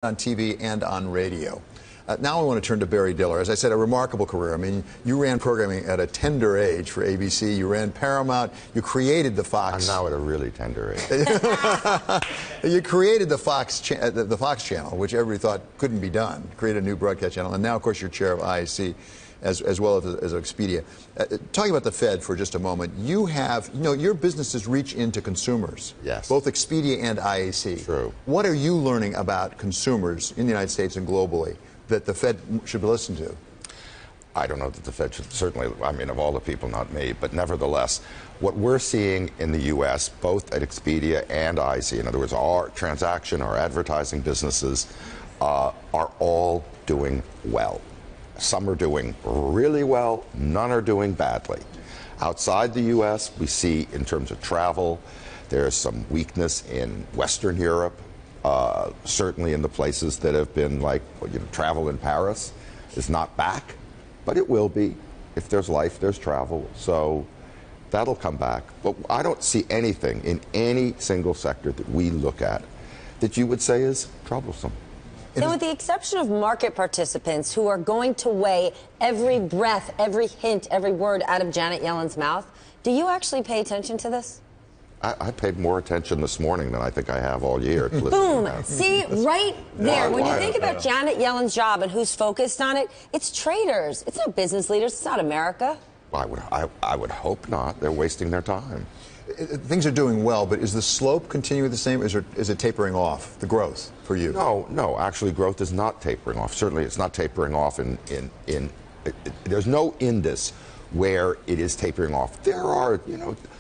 on TV and on radio. Now I want to turn to Barry Diller. As I said, a remarkable career. I mean, you ran programming at a tender age for ABC. You ran Paramount. You created the Fox. I'm now at a really tender age. You created the Fox channel, which everybody thought couldn't be done. Created a new broadcast channel, and now, of course, you're chair of IAC, as well as Expedia. Talking about the Fed for just a moment, you have, your businesses reach into consumers. Yes. Both Expedia and IAC. True. What are you learning about consumers in the United States and globally that the Fed should listen to? I don't know that the Fed should, certainly, I mean, of all the people, not me, but nevertheless, what we're seeing in the U.S., both at Expedia and IAC, in other words, our transaction, our advertising businesses, are all doing well. Some are doing really well, none are doing badly. Outside the U.S., we see, in terms of travel, there's some weakness in Western Europe, certainly in the places that have been like, travel in Paris is not back, but it will be. If there's life, there's travel, so that'll come back. But I don't see anything in any single sector that we look at that you would say is troublesome. And with the exception of market participants who are going to weigh every breath, every hint, every word out of Janet Yellen's mouth, do you actually pay attention to this? I paid more attention this morning than I think I have all year. Boom! See, right there. When you think about Janet Yellen's job and who's focused on it, it's traders. It's not business leaders. It's not America. I would hope not. They're wasting their time. Things are doing well, but is the slope continuing the same, or is it tapering off, the growth, for you? No. Actually, growth is not tapering off. Certainly, it's not tapering off there's no indus where it is tapering off. There are,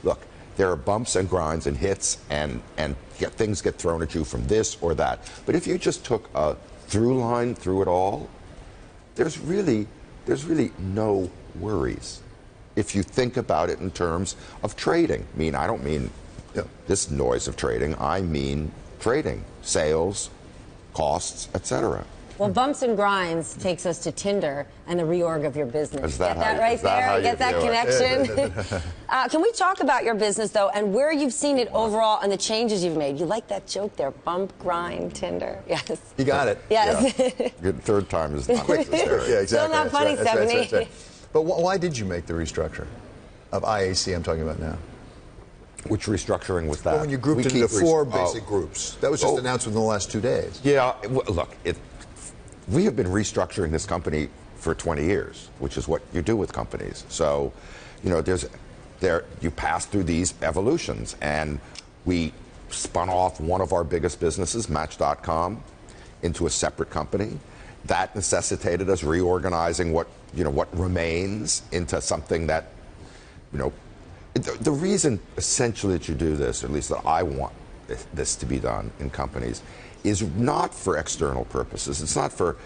look, there are bumps and grinds and hits and things get thrown at you from this or that. But if you just took a through line through it all, there's really no worries. If you think about it in terms of trading, I don't mean this noise of trading. I mean trading, sales, costs, etc. Well, bumps and grinds takes us to Tinder and the reorg of your business. Get that right there? Get that connection? Can we talk about your business, though, and where you've seen it overall and the changes you've made? You like that joke there, bump, grind, Tinder. Yes. You got it. Yes. Yeah. Good third time is not necessary. Yeah, exactly. Still not funny, Stephanie. That's right. But why did you make the restructure of IAC I'm talking about now? Which restructuring was that? Well, when you grouped it into four basic groups. That was just announced within the last 2 days. Yeah, look, we have been restructuring this company for 20 years, which is what you do with companies. So, you pass through these evolutions, and we spun off one of our biggest businesses, Match.com, into a separate company. That necessitated us reorganizing what remains into something that, the reason essentially that you do this, or at least that I want this to be done in companies, is not for external purposes. It's not for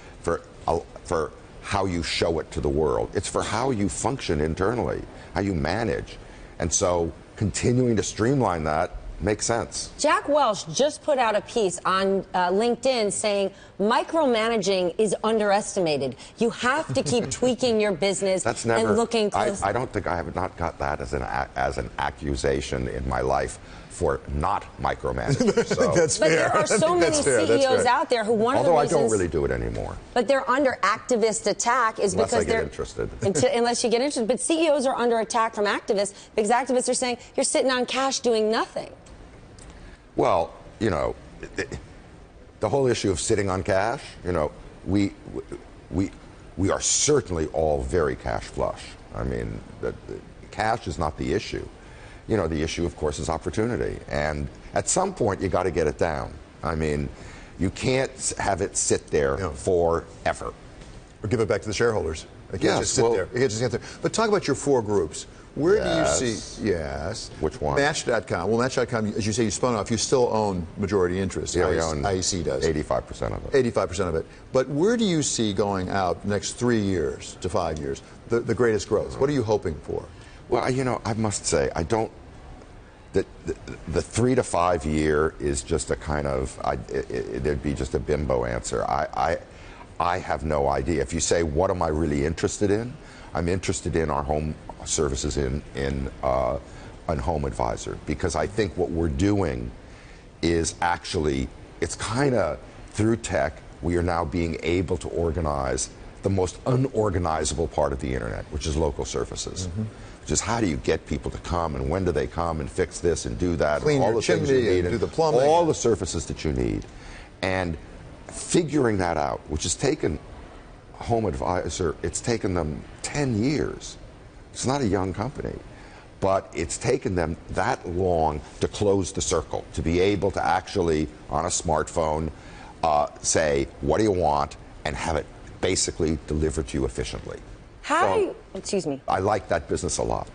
how you show it to the world. It's for how you function internally, how you manage. And so continuing to streamline that makes sense. Jack Welch just put out a piece on LinkedIn saying micromanaging is underestimated. You have to keep tweaking your business and looking close. I don't think I have not got that as an accusation in my life for not micromanaging. So. That's fair. But there are so many CEOs out there who one of the reasons, I don't really do it anymore. But they're under activist attack is unless because I get interested. Unless you get interested. But CEOs are under attack from activists because activists are saying you're sitting on cash doing nothing. Well, the whole issue of sitting on cash, we are certainly all very cash flush. I mean, cash is not the issue. The issue, of course, is opportunity. And at some point, you got to get it down. I mean, you can't have it sit there forever. Or give it back to the shareholders. It can't just sit there. It can't just sit there. But talk about your four groups. Where do you see? Yes. Which one? Match.com. Well, Match.com, as you say, you spun off. You still own majority interest. Yeah, we own IAC does. 85% of it. 85% of it. But where do you see going out the next 3 years to 5 years the greatest growth? What are you hoping for? Well, I must say, I don't. The 3 to 5 year is just a kind of. There'd be just a bimbo answer. I have no idea. If you say, what am I really interested in? I'm interested in our home services in Home Advisor, because I think what we're doing is actually, it's kind of through tech, we are now being able to organize the most unorganizable part of the internet, which is local services. Which is, how do you get people to come, and when do they come and fix this and do that, Clean and all your the things you chimney need, and do the plumbing. all the surfaces that you need. And figuring that out, which has taken Home Advisor, it's taken them 10 years. It's not a young company, but it's taken them that long to close the circle, to be able to actually, on a smartphone, say, what do you want, and have it basically delivered to you efficiently. Excuse me. I like that business a lot.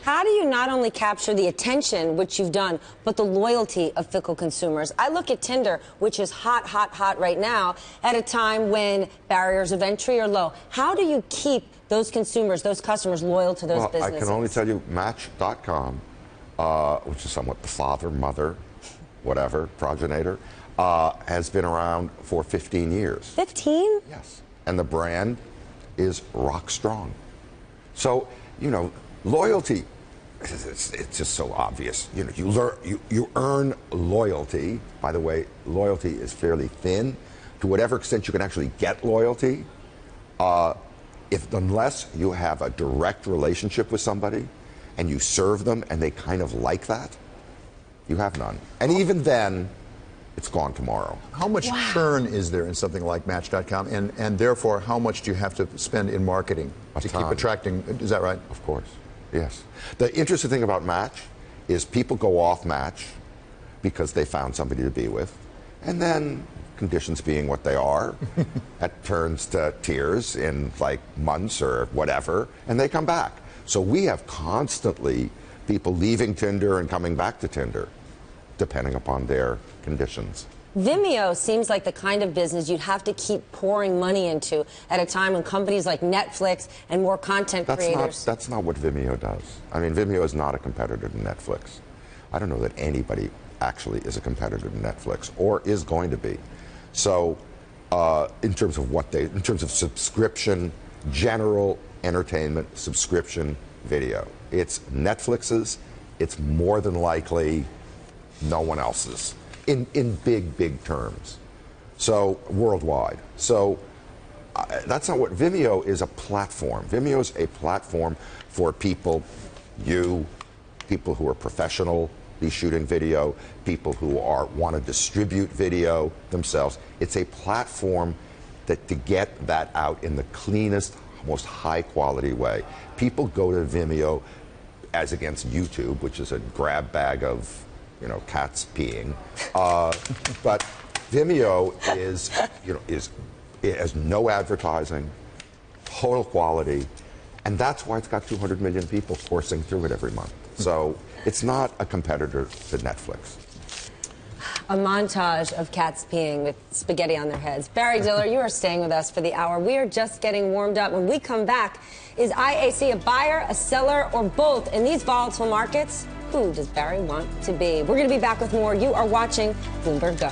How do you not only capture the attention, which you've done, but the loyalty of fickle consumers? I look at Tinder, which is hot, hot, hot right now, at a time when barriers of entry are low. How do you keep those consumers, those customers, loyal to those businesses? I can only tell you Match.com, which is somewhat the father, mother, whatever, progenitor, has been around for 15 years. 15? Yes. And the brand is rock strong. So, you know, loyalty, it's just so obvious. You know, you earn loyalty. By the way, loyalty is fairly thin. To whatever extent you can actually get loyalty, unless you have a direct relationship with somebody and you serve them and they kind of like that, you have none. And even then, it's gone tomorrow. How much churn is there in something like Match.com, and therefore how much do you have to spend in marketing to keep attracting? Is that right? Of course, yes. The interesting thing about Match is people go off Match because they found somebody to be with, and then, conditions being what they are, that turns to tears in like months or whatever, and they come back. So we have constantly people leaving Tinder and coming back to Tinder, depending upon their conditions. Vimeo seems like the kind of business you'd have to keep pouring money into at a time when companies like Netflix and more content creators... That's not what Vimeo does. I mean, Vimeo is not a competitor to Netflix. I don't know that anybody actually is a competitor to Netflix or is going to be. So in terms of subscription, general entertainment, subscription video, it's Netflix's, it's more than likely no one else's, in big terms, so worldwide. So that's not what Vimeo is. A platform. Vimeo is a platform for people who are professionally shooting video, people who want to distribute video themselves. It's a platform to get that out in the cleanest, most high quality way. People go to Vimeo as against YouTube, which is a grab bag of cats peeing. But Vimeo it has no advertising, total quality, and that's why it's got 200 million people coursing through it every month. So it's not a competitor to Netflix. A montage of cats peeing with spaghetti on their heads. Barry Diller, you are staying with us for the hour. We are just getting warmed up. When we come back, is IAC a buyer, a seller, or both in these volatile markets? Who does Barry want to be? We're going to be back with more. You are watching Bloomberg Go.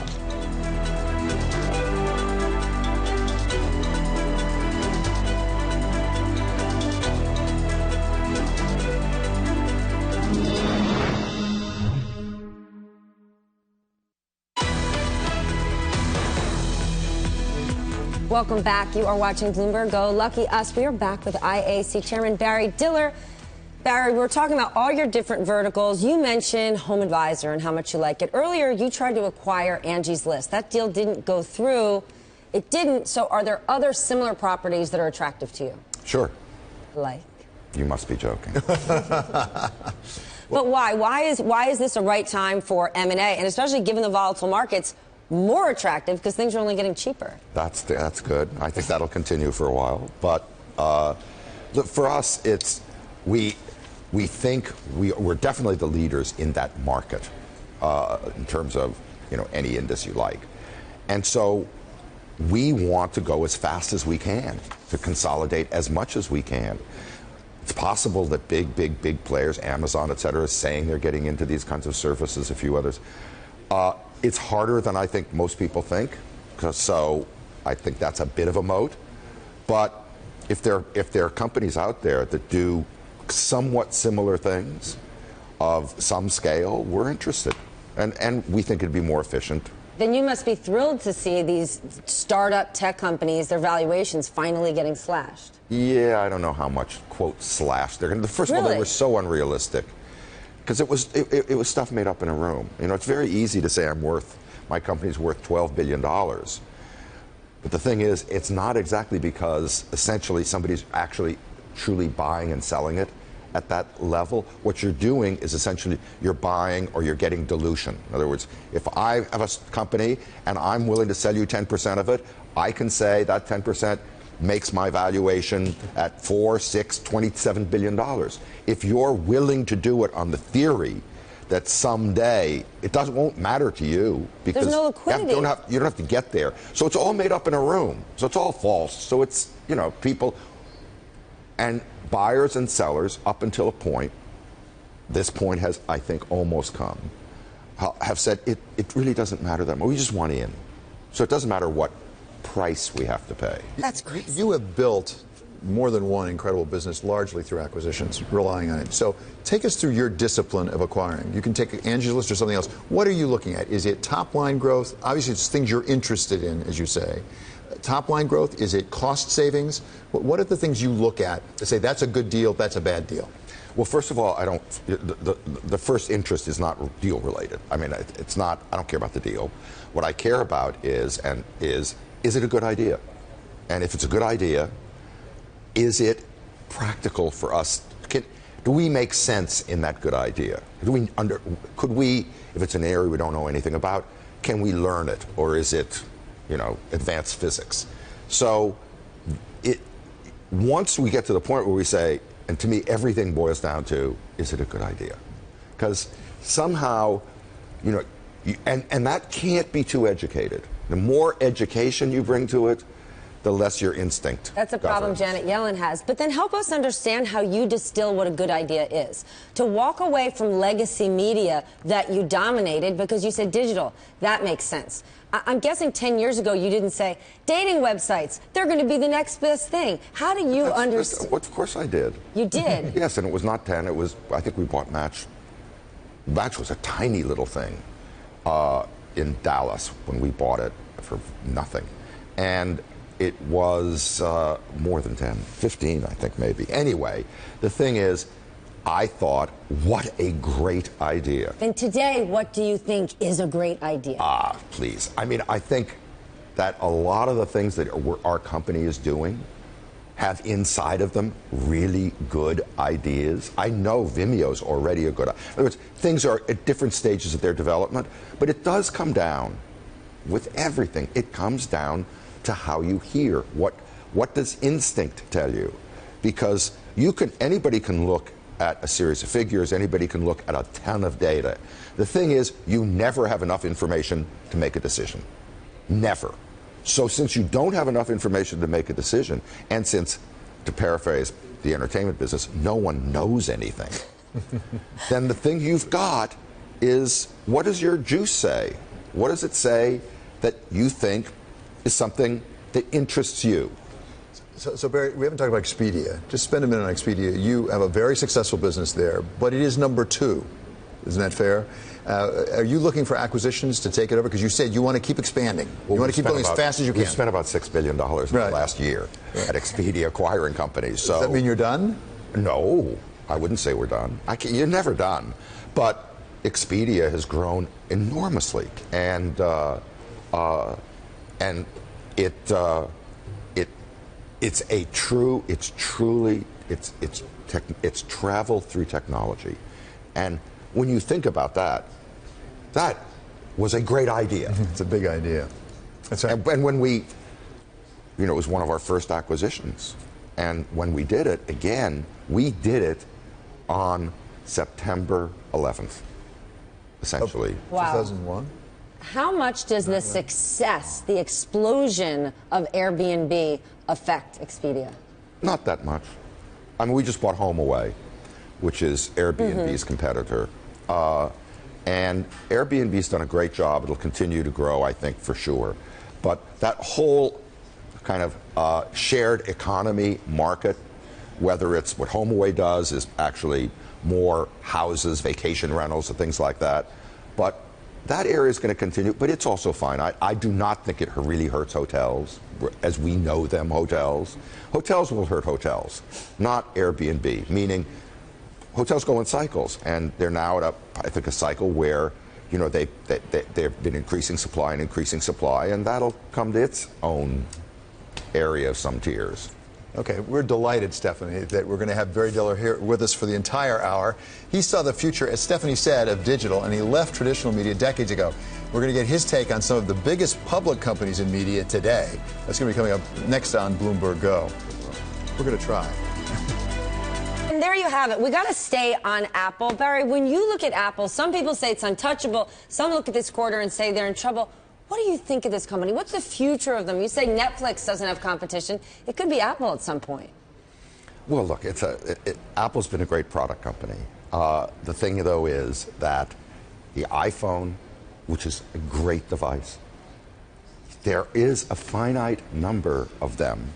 Welcome back. You are watching Bloomberg Go. Lucky us, we are back with IAC Chairman Barry Diller. Barry, we're talking about all your different verticals. You mentioned Home Advisor and how much you like it. Earlier, you tried to acquire Angie's List. That deal didn't go through. It didn't. So are there other similar properties that are attractive to you? Sure. Like? You must be joking. But why? Why is this a right time for M&A? And especially given the volatile markets, more attractive because things are only getting cheaper. That's good. I think that'll continue for a while. But look, for us, we think we're definitely the leaders in that market in terms of any industry you like, and so we want to go as fast as we can to consolidate as much as we can. It's possible that big players, Amazon, et cetera, is saying they're getting into these kinds of services. A few others. It's harder than I think most people think, so I think that's a bit of a moat. But if there are companies out there that do somewhat similar things of some scale, we're interested, and we think it'd be more efficient Then you must be thrilled to see these startup tech companies, their valuations finally getting slashed. Yeah, I don't know how much, quote, slashed. First of all, they were so unrealistic. Because it was stuff made up in a room. You know, it's very easy to say my company's worth $12 billion. But the thing is, it's not exactly because essentially somebody's actually truly buying and selling it at that level. What you're doing is essentially you're buying or you're getting dilution. In other words, if I have a company and I'm willing to sell you 10% of it, I can say that 10% makes my valuation at $4, $6, $27 billion. If you're willing to do it on the theory that someday won't matter to you because there's no liquidity. You don't have to get there. So it's all made up in a room. So it's all false. So it's, people and buyers and sellers up until a point, this point has, I think, almost come, have said it really doesn't matter that much. We just want in. So it doesn't matter what price we have to pay. That's crazy. You have built more than one incredible business largely through acquisitions, relying on it. So take us through your discipline of acquiring. You can take Angie's List or something else. What are you looking at? Is it top line growth? Obviously, it's things you're interested in, as you say. Top line growth? Is it cost savings? What are the things you look at to say that's a good deal, that's a bad deal? Well, first of all, the first interest is not deal related. I mean, it's not, I don't care about the deal. What I care about is it a good idea? And if it's a good idea, is it practical for us? Do we make sense in that good idea? Could we, if it's an area we don't know anything about, can we learn it? Or is it, advanced physics? So once we get to the point where we say, and to me, everything boils down to, is it a good idea? Because somehow, and that can't be too educated. The more education you bring to it, the less your instinct. That's a problem Janet Yellen has. But then help us understand how you distill what a good idea is. To walk away from legacy media that you dominated because you said digital, that makes sense. I'm guessing 10 years ago you didn't say, dating websites, they're going to be the next best thing. How do you understand? Of course I did. You did? Yes, and it was not 10. It was, I think we bought Match. Match was a tiny little thing in Dallas when we bought it for nothing. And it was more than 10, 15, I think, maybe. Anyway, the thing is, I thought, what a great idea. And today, what do you think is a great idea? Please. I mean, I think that a lot of the things that our company is doing have inside of them really good ideas. I know Vimeo's already a good idea. In other words, things are at different stages of their development, but it does come down, with everything, it comes down to how you hear. What does instinct tell you? Because anybody can look at a series of figures, anybody can look at a ton of data. The thing is, you never have enough information to make a decision. Never. So since you don't have enough information to make a decision, and since, to paraphrase the entertainment business, no one knows anything, then the thing you've got is, what does your juice say? What does it say that you think is something that interests you? So Barry, we haven't talked about Expedia. Just spend a minute on Expedia. You have a very successful business there, but it is number 2. Isn't that fair? Are you looking for acquisitions to take it over? Because you said you want to keep expanding. You want to keep going as fast as you can. We've spent about $6 billion in the last year at Expedia acquiring companies. So, does that mean you're done? No, I wouldn't say we're done. You're never done. But Expedia has grown enormously, and it's travel through technology. And when you think about that, that was a great idea. It's a big idea. That's right. And when it was one of our first acquisitions. And when we did it, again, we did it on September 11th, essentially. Wow. 2001? How much does the success, the explosion of Airbnb affect Expedia? Not that much. I mean, we just bought HomeAway, which is Airbnb's competitor. And Airbnb's done a great job. It'll continue to grow, I think, for sure. But that whole kind of shared economy market, whether it's what HomeAway does is actually more houses, vacation rentals, and things like that. But that area is going to continue, but it's also fine. I do not think it really hurts hotels, as we know them, hotels. Hotels will hurt hotels, not Airbnb, meaning hotels go in cycles, and they're now at I think, a cycle where, you know, they've been increasing supply, and that'll come to its own area of some tears. Okay, we're delighted, Stephanie, that we're going to have Barry Diller here with us for the entire hour. He saw the future, as Stephanie said, of digital, and he left traditional media decades ago. We're going to get his take on some of the biggest public companies in media today. That's going to be coming up next on Bloomberg Go. We're going to try. And there you have it. We got to stay on Apple. Barry, when you look at Apple, some people say it's untouchable. Some look at this quarter and say they're in trouble. What do you think of this company? What's the future of them? You say Netflix doesn't have competition. It could be Apple at some point. Well, look, Apple's been a great product company. The thing, though, is that the iPhone, which is a great device, there is a finite number of them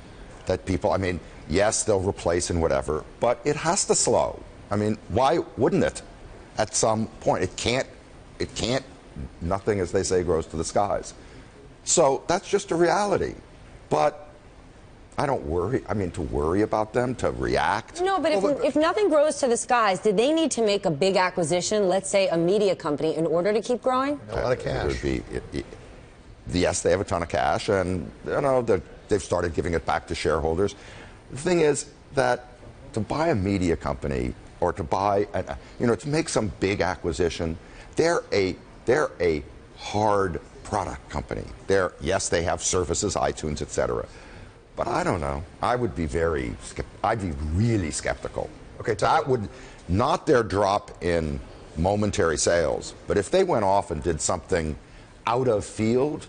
that people, I mean, yes, they'll replace and whatever, but it has to slow. I mean, why wouldn't it at some point? It can't, nothing, as they say, grows to the skies. So that's just a reality. But I don't worry. I mean, to worry about them, to react. No, but if nothing grows to the skies, did they need to make a big acquisition, let's say a media company, in order to keep growing? A lot of cash. Yes, they have a ton of cash, and you know they've started giving it back to shareholders. The thing is that to buy a media company or to buy, to make some big acquisition, they're a hard product company. Yes, they have services, iTunes, etc. But I don't know. I'd be really skeptical. Okay, that would not their drop in momentary sales, but if they went off and did something out of field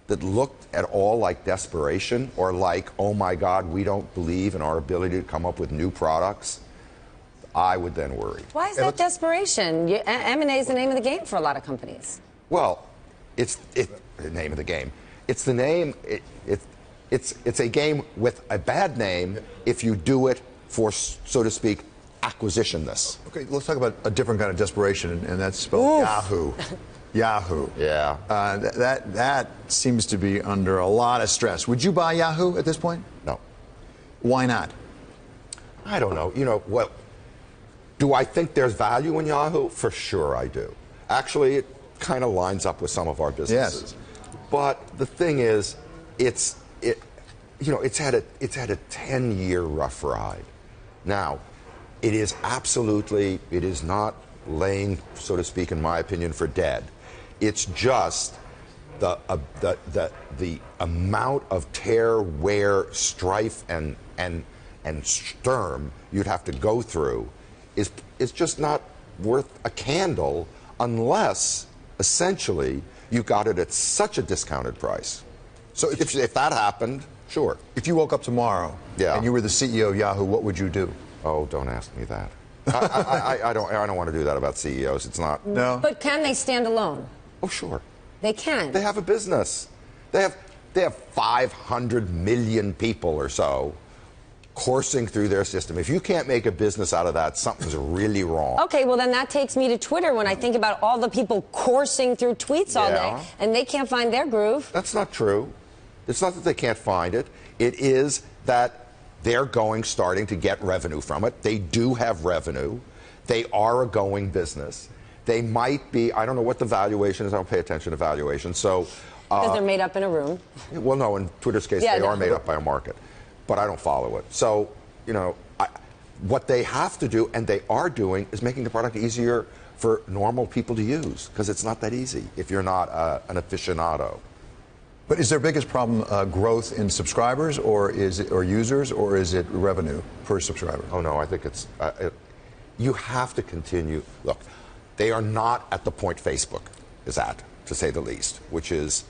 that looked at all like desperation or like, oh my God, we don't believe in our ability to come up with new products, I would then worry. Why is that desperation? M&A is the name of the game for a lot of companies. Well, it's the name of the game. It's the name. It's a game with a bad name if you do it for, so to speak, acquisitionness. Okay, let's talk about a different kind of desperation, and that's spelled Yahoo. Yahoo. Yeah. That seems to be under a lot of stress. Would you buy Yahoo at this point? No. Why not? I don't know. You know, well, do I think there's value in Yahoo? For sure I do. Actually, it kind of lines up with some of our businesses. Yes. But the thing is, it's had a 10-year rough ride. Now, it is not laying, so to speak, in my opinion, for dead. It's just the amount of tear, wear, strife, and sturm you'd have to go through is just not worth a candle unless, essentially, you got it at such a discounted price. So if that happened, sure. If you woke up tomorrow and you were the CEO of Yahoo, what would you do? Oh, don't ask me that. I don't want to do that about CEOs. It's not. No. But can they stand alone? Oh, sure. They can. They have a business. They have 500 million people or so coursing through their system. If you can't make a business out of that, something's really wrong. Okay, well then that takes me to Twitter when I think about all the people coursing through tweets all day and they can't find their groove. That's not true. It's not that they can't find it. It is that they're starting to get revenue from it. They do have revenue. They are a going business. They might be, I don't know what the valuation is. I don't pay attention to valuation. So because they're made up in a room. Well, no, in Twitter's case, they are made up by a market. But I don't follow it. So, what they have to do, and they are doing, is making the product easier for normal people to use, because it's not that easy if you're not an aficionado. But is their biggest problem growth in subscribers, or users, or is it revenue per subscriber? Oh no, I think you have to continue. Look, they are not at the point Facebook is at, to say the least, which is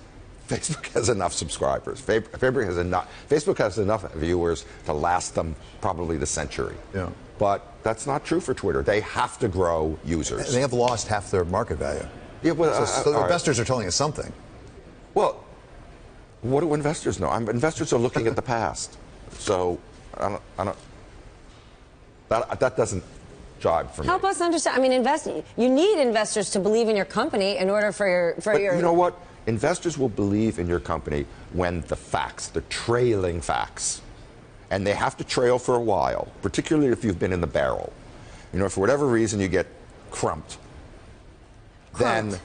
Facebook has enough subscribers. Facebook has enough viewers to last them probably the century. Yeah. But that's not true for Twitter. They have to grow users. They have lost half their market value. Yeah, well, so investors are telling us something. Well, what do investors know? Investors are looking at the past. So that doesn't jibe for me. Help us understand. I mean, you need investors to believe in your company in order for your. You know what? Investors will believe in your company when the facts, the trailing facts, and they have to trail for a while, particularly if you've been in the barrel. You know, if for whatever reason you get crumped, then,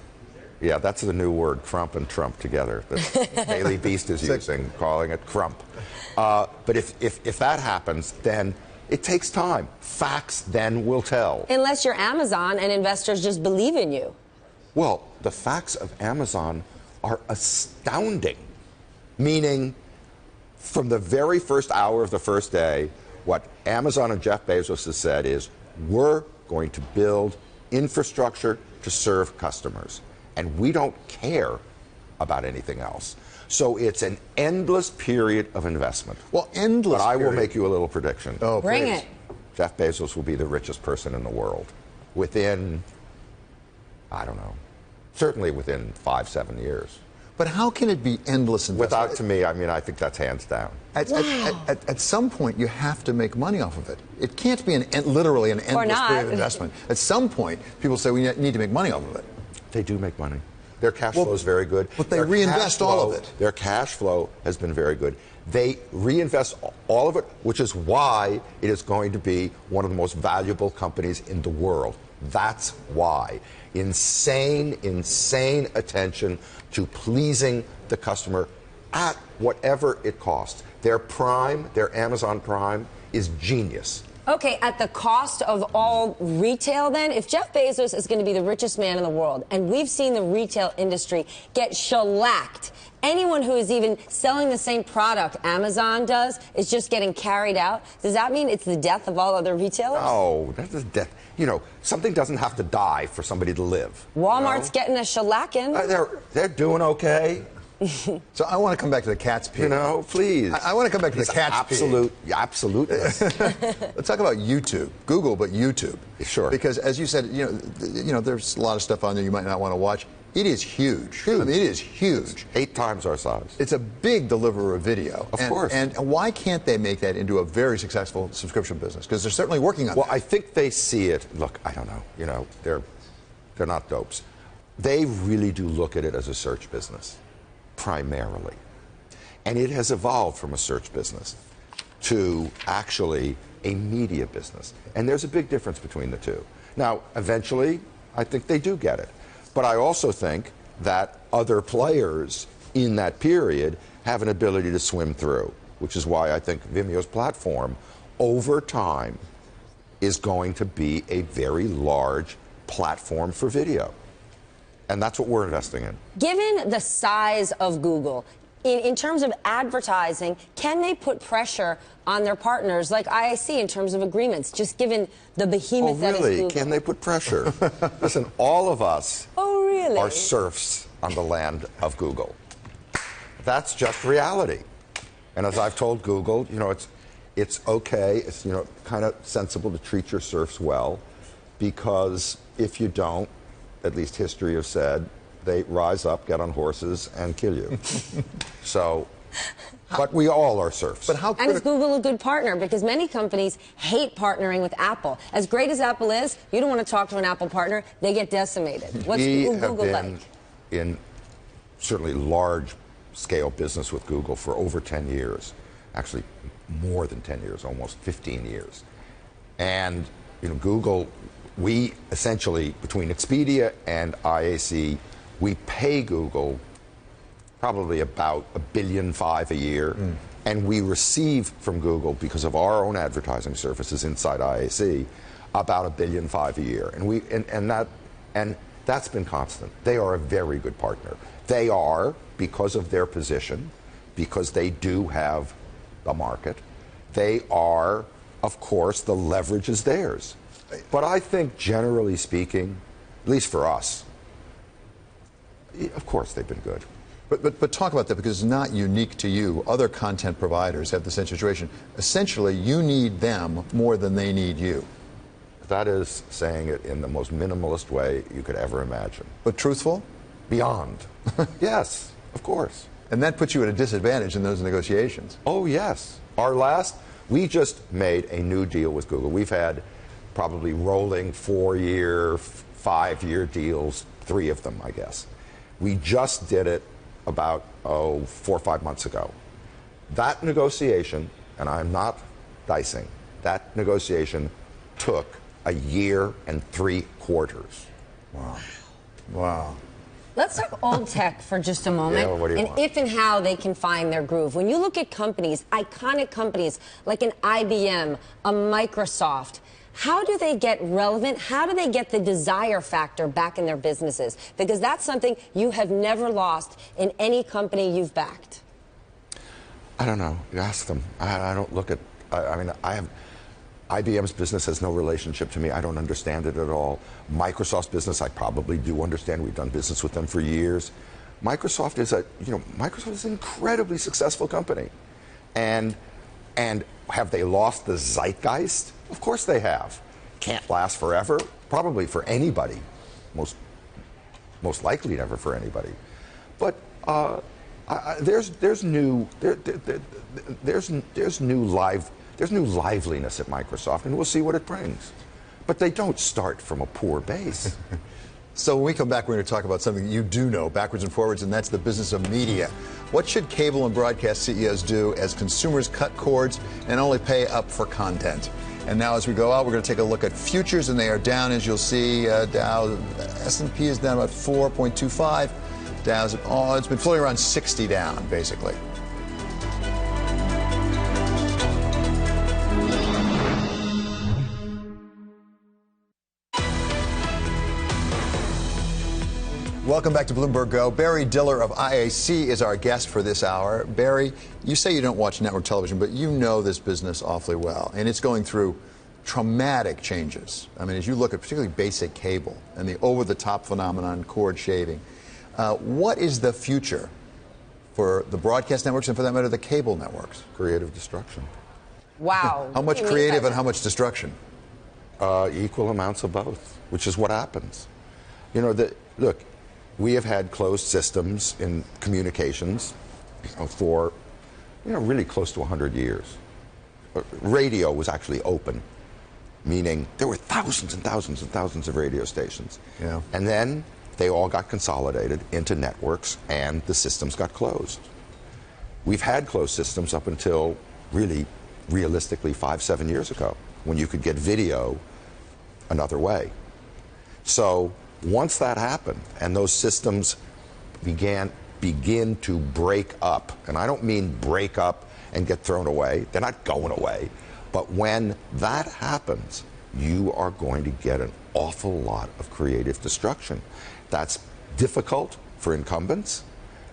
yeah, that's the new word, crump and trump together, that Daily Beast is using, calling it crump. But if that happens, then it takes time. Facts then will tell. Unless you're Amazon and investors just believe in you. Well, the facts of Amazon are astounding, meaning from the very first hour of the first day, what Amazon and Jeff Bezos has said is, we're going to build infrastructure to serve customers, and we don't care about anything else. So it's an endless period of investment. Well, endless. But I will make you a little prediction. Oh, Bring please. it. Jeff Bezos will be the richest person in the world within, I don't know, certainly within 5-7 years. But how can it be endless investment? Without, to me, I mean, I think that's hands down. At some point, you have to make money off of it. It can't be literally an endless period of investment. At some point, people say we need to make money off of it. They do make money. Their cash flow is very good. But they reinvest all of it. Their cash flow has been very good. They reinvest all of it, which is why it is going to be one of the most valuable companies in the world. That's why. Insane attention to pleasing the customer at whatever it costs. Their Prime, their Amazon Prime, is genius. Okay, at the cost of all retail then? If Jeff Bezos is going to be the richest man in the world, and we've seen the retail industry get shellacked, anyone who is even selling the same product Amazon does is just getting carried out, does that mean it's the death of all other retailers? Oh, that's the death. You know, something doesn't have to die for somebody to live. Walmart's getting a shellacking. They're doing okay. So I want to come back to the cat's pee. You know, please. I want to come back to the cat's pee. Absolutely. Let's talk about YouTube. Google, but YouTube. Sure. Because as you said, you know, there's a lot of stuff on there you might not want to watch. It is huge. I mean, it is huge. 8 times our size. It's a big deliverer of video. Of course. And why can't they make that into a very successful subscription business? Because they're certainly working on that. Well, I think they see it. Look, I don't know. You know, they're not dopes. They really do look at it as a search business, primarily. And it has evolved from a search business to actually a media business. And there's a big difference between the two. Now, eventually, I think they do get it. But I also think that other players in that period have an ability to swim through, which is why I think Vimeo's platform, over time, is going to be a very large platform for video. And that's what we're investing in. Given the size of Google, in terms of advertising, can they put pressure on their partners like IAC in terms of agreements, just given the behemoth that is Google? Can they put pressure? Listen, all of us are serfs on the land of Google. That's just reality. And as I've told Google, you know, it's okay, it's, you know, kind of sensible to treat your serfs well, because if you don't, at least history has said, they rise up, get on horses, and kill you. So, but we all are serfs. But how and is Google a good partner? Because many companies hate partnering with Apple. As great as Apple is, you don't want to talk to an Apple partner. They get decimated. What's Google like? In certainly large-scale business with Google for over 10 years. Actually, more than 10 years, almost 15 years. And, you know, Google, we essentially, between Expedia and IAC, we pay Google probably about $1.5 billion a year, and we receive from Google, because of our own advertising services inside IAC, about $1.5 billion a year, and that's been constant. They are a very good partner. They are, because of their position, because they do have the market. They are, of course, the leverage is theirs. But I think, generally speaking, at least for us, of course they've been good. But talk about that, because it's not unique to you. Other content providers have the same situation. Essentially, you need them more than they need you. That is saying it in the most minimalist way you could ever imagine. But truthful? Beyond. Yes, of course. And that puts you at a disadvantage in those negotiations. Oh, yes. We just made a new deal with Google. We've had probably rolling 4-year, 5-year deals, 3 of them, I guess. We just did it about 4 or 5 months ago. That negotiation, and I'm not dicing, that negotiation took 1 year and 3 quarters. Wow. Wow. Let's talk old tech for just a moment, Yeah, well, what do you and want? if and how they can find their groove. When you look at companies, iconic companies like an IBM, a Microsoft, how do they get relevant? How do they get the desire factor back in their businesses? Because that's something you have never lost in any company you've backed. I don't know. You ask them. I don't look at. I mean, I have. IBM's business has no relationship to me. I don't understand it at all. Microsoft's business, I probably do understand. We've done business with them for years. Microsoft is Microsoft is an incredibly successful company, and have they lost the zeitgeist? Of course they have. Can't last forever. Probably for anybody. Most likely never for anybody. But there's new liveliness at Microsoft, and we'll see what it brings. But they don't start from a poor base. So when we come back, we're going to talk about something you do know backwards and forwards, and that's the business of media. What should cable and broadcast CEOs do as consumers cut cords and only pay up for content? And now as we go out, we're going to take a look at futures, and they are down, as you'll see. Dow, S&P is down about 4.25. Dow's it's been floating around 60 down, basically. Welcome back to Bloomberg Go. Barry Diller of IAC is our guest for this hour. Barry, you say you don't watch network television, but you know this business awfully well, and it's going through traumatic changes. I mean, as you look at particularly basic cable and the over-the-top phenomenon, cord shaving, what is the future for the broadcast networks and, for that matter, the cable networks? Creative destruction. Wow. How much creative and how much destruction? Equal amounts of both, which is what happens. Look, we have had closed systems in communications for really close to 100 years. Radio was actually open, meaning there were thousands and thousands and thousands of radio stations. Yeah. And then they all got consolidated into networks, and the systems got closed. We've had closed systems up until realistically 5-7 years ago, when you could get video another way. So once that happened and those systems begin to break up, and I don't mean break up and get thrown away, they're not going away, but when that happens, you are going to get an awful lot of creative destruction. That's difficult for incumbents.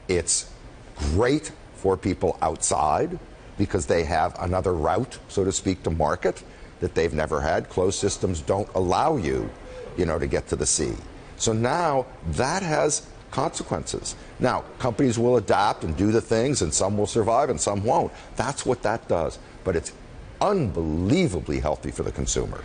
It's great for people outside because they have another route, so to speak, to market that they've never had. Closed systems don't allow you, to get to the sea. So now that has consequences. Now, companies will adapt and do the things, and some will survive and some won't. That's what that does. But it's unbelievably healthy for the consumer.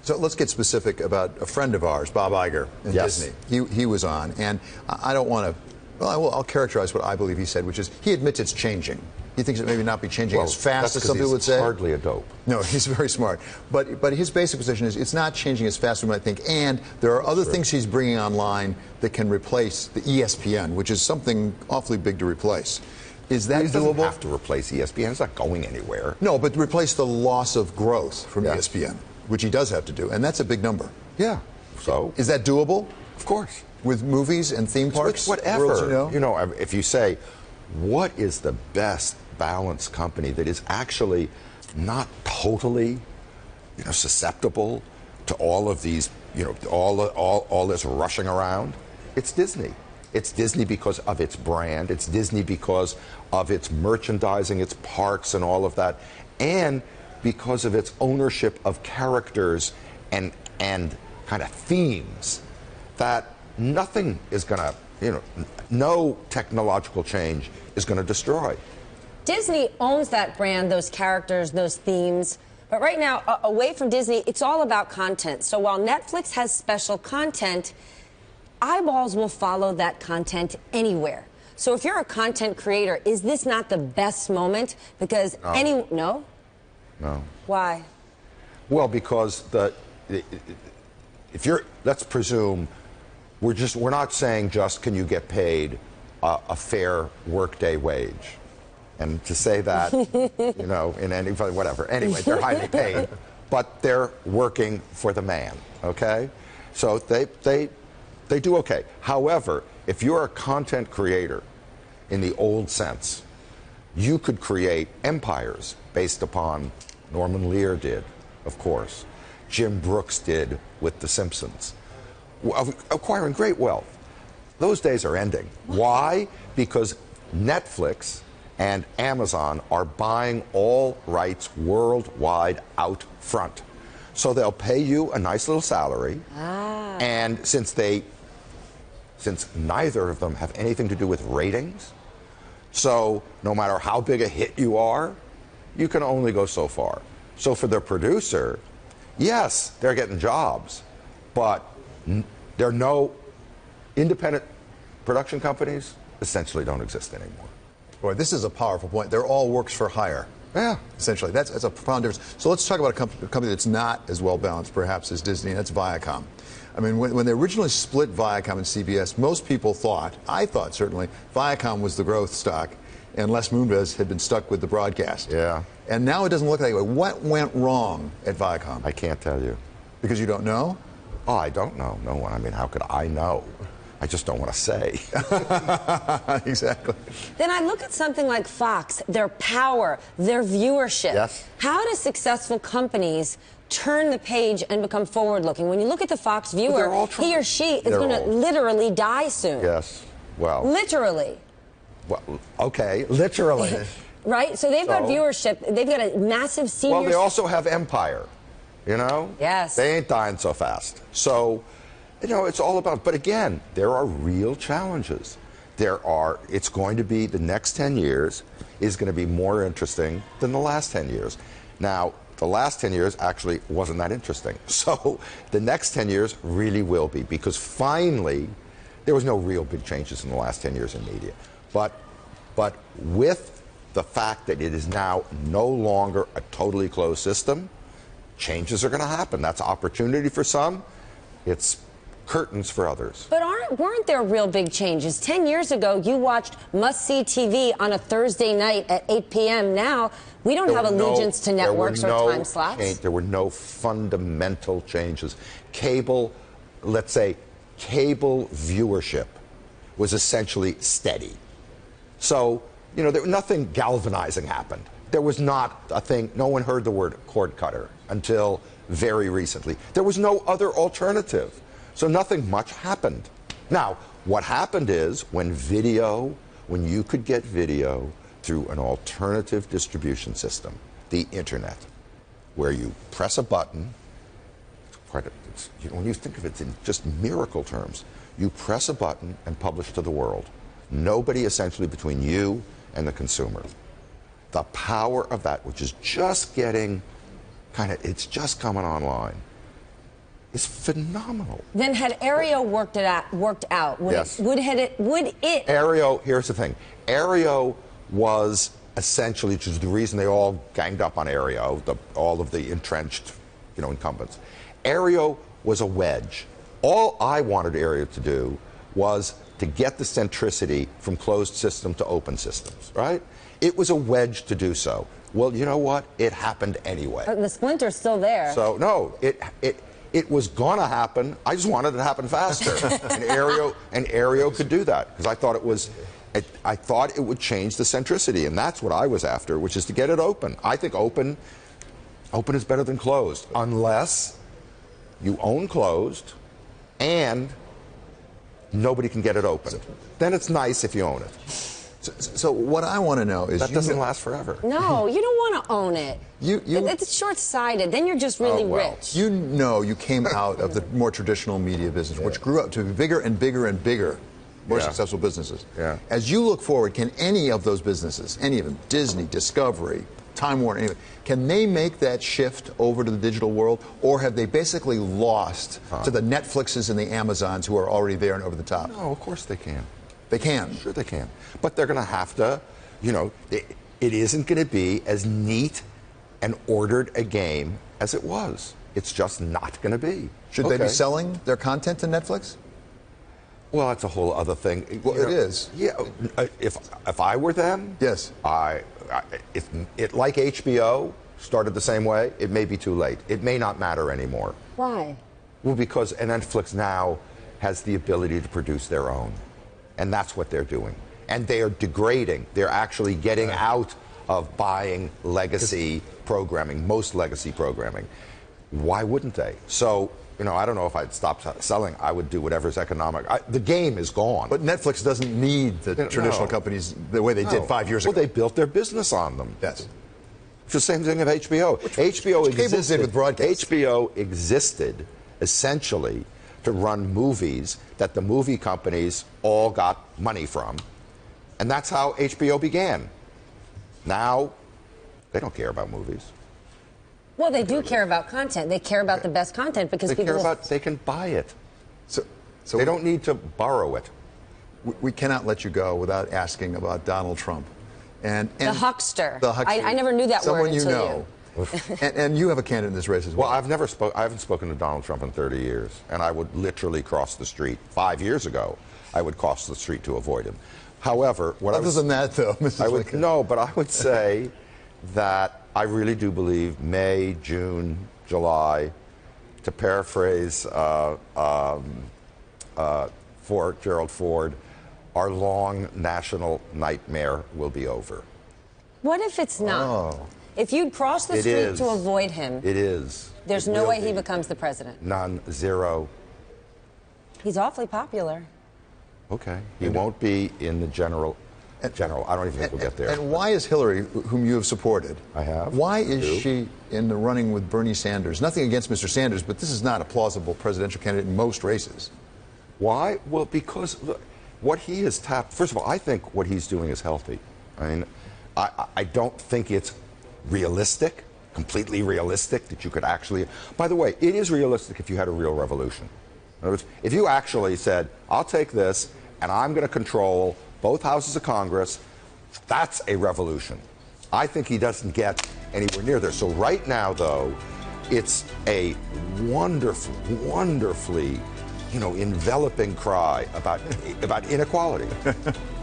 So let's get specific about a friend of ours, Bob Iger, in Yes. Disney. He was on, and I don't want to, well, I'll characterize what I believe he said, which is he admits it's changing. He thinks it may not be changing as fast as some people would say. Hardly a dope. No, he's very smart. But his basic position is it's not changing as fast as we might think, and there are other things he's bringing online that can replace the ESPN, which is something awfully big to replace. Is that He doesn't doable? have to replace ESPN. It's not going anywhere. No, but replace the loss of growth from ESPN, which he does have to do, and that's a big number. Yeah. So Is that doable? Of course. With movies and theme parks? Whatever. Worlds, if you say, what is the best balanced company that is actually not totally, susceptible to all of these, all this rushing around? It's Disney. It's Disney because of its brand. It's Disney because of its merchandising, its parks, and all of that, and because of its ownership of characters and kind of themes that nothing is going to, no technological change is going to destroy. Disney owns that brand, those characters, those themes. But right now, away from Disney, it's all about content. So while Netflix has special content, eyeballs will follow that content anywhere. So if you're a content creator, is this not the best moment? Because No. No? No. Why? Well, because if you're, let's presume, we're not saying just can you get paid a fair workday wage. And to say that, you know, in any, whatever. Anyway, they're highly paid, but they're working for the man, okay? So they do okay. However, if you're a content creator in the old sense, you could create empires based upon, Norman Lear did, of course. Jim Brooks did with The Simpsons, acquiring great wealth. Those days are ending. Why? Because Netflix and Amazon are buying all rights worldwide out front. So they'll pay you a nice little salary, and since neither of them have anything to do with ratings, so no matter how big a hit you are, you can only go so far. So for the producer, yes, they're getting jobs, but there are no independent production companies essentially don't exist anymore. Boy, this is a powerful point. They're all works for hire. Yeah. Essentially, that's a profound difference. So let's talk about a company that's not as well balanced, perhaps, as Disney, and that's Viacom. I mean, when they originally split Viacom and CBS, most people thought, I thought certainly, Viacom was the growth stock, and Les Moonves had been stuck with the broadcast. Yeah. And now it doesn't look that way. What went wrong at Viacom? I can't tell you. Because you don't know? Oh, I don't know. No one. I mean, how could I know? I just don't want to say. Exactly. Then I look at something like Fox, their power, their viewership. Yes. How do successful companies turn the page and become forward-looking? When you look at the Fox viewer, he or she is going to literally die soon. Yes. Well. Literally. Well, okay. Literally. Right? So they've got viewership. They've got a massive senior... Well, they also have empire, you know? Yes. They ain't dying so fast. So, you know, it's all about... But again, there are real challenges. It's going to be, the next 10 years is going to be more interesting than the last 10 years. Now, the last 10 years actually wasn't that interesting. So the next 10 years really will be, because finally, there was no real big changes in the last 10 years in media. But with the fact that it is now no longer a totally closed system, changes are going to happen. That's opportunity for some. It's curtains for others. But weren't there real big changes? 10 years ago, you watched must-see TV on a Thursday night at 8 p.m. Now, we don't have allegiance to networks or time slots. There were no fundamental changes. Cable, let's say, cable viewership was essentially steady. So, you know, nothing galvanizing happened. There was not a thing, no one heard the word cord cutter until very recently. There was no other alternative. So nothing much happened. Now, what happened is when you could get video through an alternative distribution system, the internet, where you press a button, when you think of it in just miracle terms, you press a button and publish to the world. Nobody essentially between you and the consumer. The power of that, which is just getting it's just coming online, is phenomenal. Then had Aereo worked out, Yes. would it? Aereo, here's the thing. Aereo was essentially, which is the reason they all ganged up on Aereo, all of the entrenched, incumbents. Aereo was a wedge. All I wanted Aereo to do was to get the centricity from closed system to open systems, right? It was a wedge to do so. Well, you know what? It happened anyway. But the splinter's still there. So, no, it was going to happen. I just wanted it to happen faster. and Aereo could do that because I thought it would change the centricity, and that's what I was after, which is to get it open. I think open is better than closed, unless you own closed and nobody can get it open. Then it's nice if you own it. So what I want to know is... That doesn't last forever. No, you don't want to own it. It's short-sighted. Then you're just really rich. You came out of the more traditional media business, which grew up to be bigger and bigger and bigger, more successful businesses. Yeah. As you look forward, can any of those businesses, any of them, Disney, Discovery, Time Warner, anyway, can they make that shift over to the digital world, or have they basically lost to the Netflixes and the Amazons who are already there and over the top? No, of course they can. They can. Sure they can. But they're going to have to, it isn't going to be as neat and ordered a game as it was. It's just not going to be. Should they be selling their content to Netflix? Well, that's a whole other thing. Well, it is. Yeah, if I were them, yes, it like HBO started the same way. It may be too late. It may not matter anymore. Why? Well, because Netflix now has the ability to produce their own, and that's what they're doing. And they are degrading. They're actually getting out of buying legacy programming, most legacy programming. Why wouldn't they? So, I don't know if I'd stop selling. I would do whatever's economic. The game is gone. But Netflix doesn't need the traditional companies the way they did 5 years ago. Well, they built their business on them. Yes. It's the same thing of HBO. HBO existed with broadcast. HBO existed essentially to run movies that the movie companies all got money from. And that's how HBO began. Now, they don't care about movies. Well, they do care about content. They care about the best content because they can buy it. So they don't need to borrow it. We cannot let you go without asking about Donald Trump. And the huckster. The huckster. I never knew that Someone word until you know. And you have a candidate in this race as well. Well, I haven't spoken to Donald Trump in 30 years, and I would literally cross the street. 5 years ago, I would cross the street to avoid him. However, other than that, though, Mr. Lincoln. No, but I would say that I really do believe May, June, July, to paraphrase Gerald Ford, our long national nightmare will be over. What if it's not? Oh. If you'd cross the street to avoid him, it is. There's no way he becomes the president. None, zero. He's awfully popular. Okay. He won't be in the general. I don't even think we'll get there. And why is Hillary, whom you have supported, I have. Why is she in the running with Bernie Sanders? Nothing against Mr. Sanders, but this is not a plausible presidential candidate in most races. Why? Well, because look, what he has tapped. First of all, I think what he's doing is healthy. I mean, I don't think it's realistic, completely realistic that you could actually. By the way, it is realistic if you had a real revolution. In other words, if you actually said, "I'll take this and I'm going to control both houses of Congress," that's a revolution. I think he doesn't get anywhere near there. So right now, though, it's a wonderfully, enveloping cry about inequality.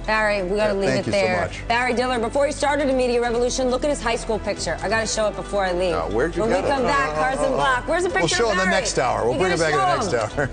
Barry, we got to leave it there. Thank you so much. Barry Diller, before he started a media revolution, look at his high school picture. I got to show it before I leave. Now, where'd you when get we come back, Carson Block. Where's the picture We'll show of it in the Barry? next hour. We'll bring it back in the next hour.